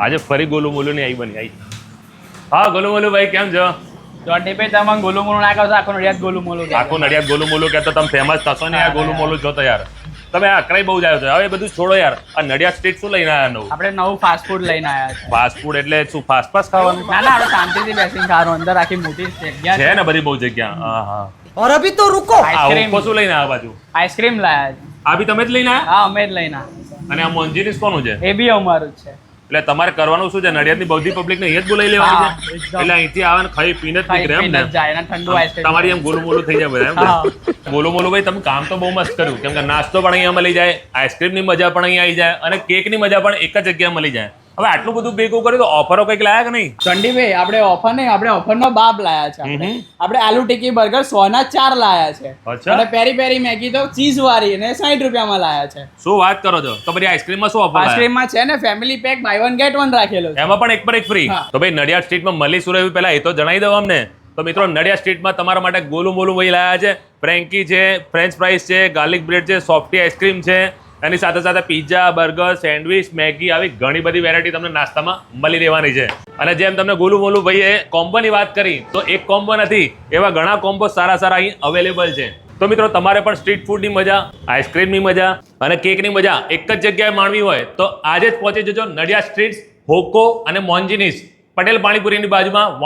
આજે ફરી ગોલું મોલું ની આવી બની આવી. હા ગોલું મોલું ભાઈ કેમ છો? ચોટી પે તમે ગોલું મોલું ના કહો તો આખો નડિયાદ ગોલું મોલું કહે. આખું નડિયાદ ગોલું મોલું કહેતો તમે ફેમસ થશો ને યાર ગોલું મોલું જો તો યાર. તમે આ અકળાઈ બહુ જાય છે હવે બધું છોડો યાર. આ નડિયાદ સ્ટ્રીટ શું લઈને આવ્યા નવું? આપણે નવું ફાસ્ટ ફૂડ લઈને આવ્યા છે. ફાસ્ટ ફૂડ એટલે શું ફાસ્ટ ફાસ્ટ ખાવાનું ના ના, આપણે શાંતિથી બેસીને ખાવાનું. અંદર આખી મોટી જગ્યા છે ને બધી બહુ જગ્યા. હા હા. और अभी तो रुको આ આઈસ્ક્રીમ ઉપકો શું લઈને આવ્યા બાજુ? આઈસ્ક્રીમ લાયા છે. આ બી તમે જ લઈને આવ્યા? હા, અમે જ લઈને આવ્યા. અને આ મોંજીનીસ કોનું છે? એ બી અમારું જ છે. એટલે તમારે કરવાનું શું છે નડિયાદની બધી પબ્લિક ને અહીંયા જ બોલાવી લેવાની હા, છે એકદમ. એટલે અહીંથી આવે ને ખાઈ પીને જ નીકળે એમ ને? પીને જ જાય અને ઠંડુ આઈસ્ક્રીમ. તમારી એમ ગોલું મોલું થઈ જાય બધા એમ ને? ગોલું મોલું ભાઈ તમે કામ તો બહુ મસ્ત કર્યું કેમ કે નાસ્તો પણ અહીંયા મળી જાય, આઈસ્ક્રીમની મજા પણ અહીંયા આવી જાય અને કેકની મજા પણ એક જ જગ્યાએ મળી જાય. હવે આટલું બધું ભેગું કર્યું તો ઓફરો કંઈક લાયા કે નહીં? ચંડીભાઈ, આપણે ઓફર નહીં, આપણે ઓફરનો બાપ લાયા છે. આપણે હમ. આપણે આલુ ટિક્કી બર્ગર 100 ના 4 લાયા છે. અચ્છા. અને પેરી પેરી મેગી તો ચીઝ વાળી અને 60 રૂપિયામાં લાયા છે. શું વાત કરો છો? તો બધી આઈસ્ક્રીમમાં શું ઓફર લાયા? આઈસ્ક્રીમમાં છે ને ફેમિલી પેક બાય 1 ગેટ 1 રાખેલો છે. એમાં પણ એક પર એક ફ્રી. હા. તો ભાઈ નડિયાદ સ્ટ્રીટમાં મળીશું રહેવું પહેલા એ તો જણાવી દઉં અમને. તો મિત્રો નડિયાદ સ્ટ્રીટમાં તમારા માટે ગોલું મોલું ભાઈ લાયા છે. ફ્રેન્કી છે, ફ્રેન્ચ ફ્રાઈઝ છે, ગાર્લિક બ્રેડ છે, સોફ્ટી આઈસ્ક્રીમ છે. એની સાથે સાથે પિઝા, બર્ગર, સેન્ડવિચ, મેગી આવી ઘણી બધી વેરાયટી તમને નાસ્તામાં મળી રહેવાની છે. અને જેમ તમને ગોલું મોલું ભાઈએ કોમ્બોની વાત કરી તો એક કોમ્બો નથી, એવા ઘણા કોમ્બો સારા સારા અહીં અવેલેબલ છે. તો મિત્રો તમારે પણ સ્ટ્રીટ ફૂડની મજા, આઈસ્ક્રીમની મજા અને કેકની મજા એક જ જગ્યાએ માણવી હોય તો આજે જ પહોંચી જજો નડિયાદ સ્ટ્રીટ, હોકો અને મોન્જીનીસ પટેલ પાણીપુરીની બાજુમાં.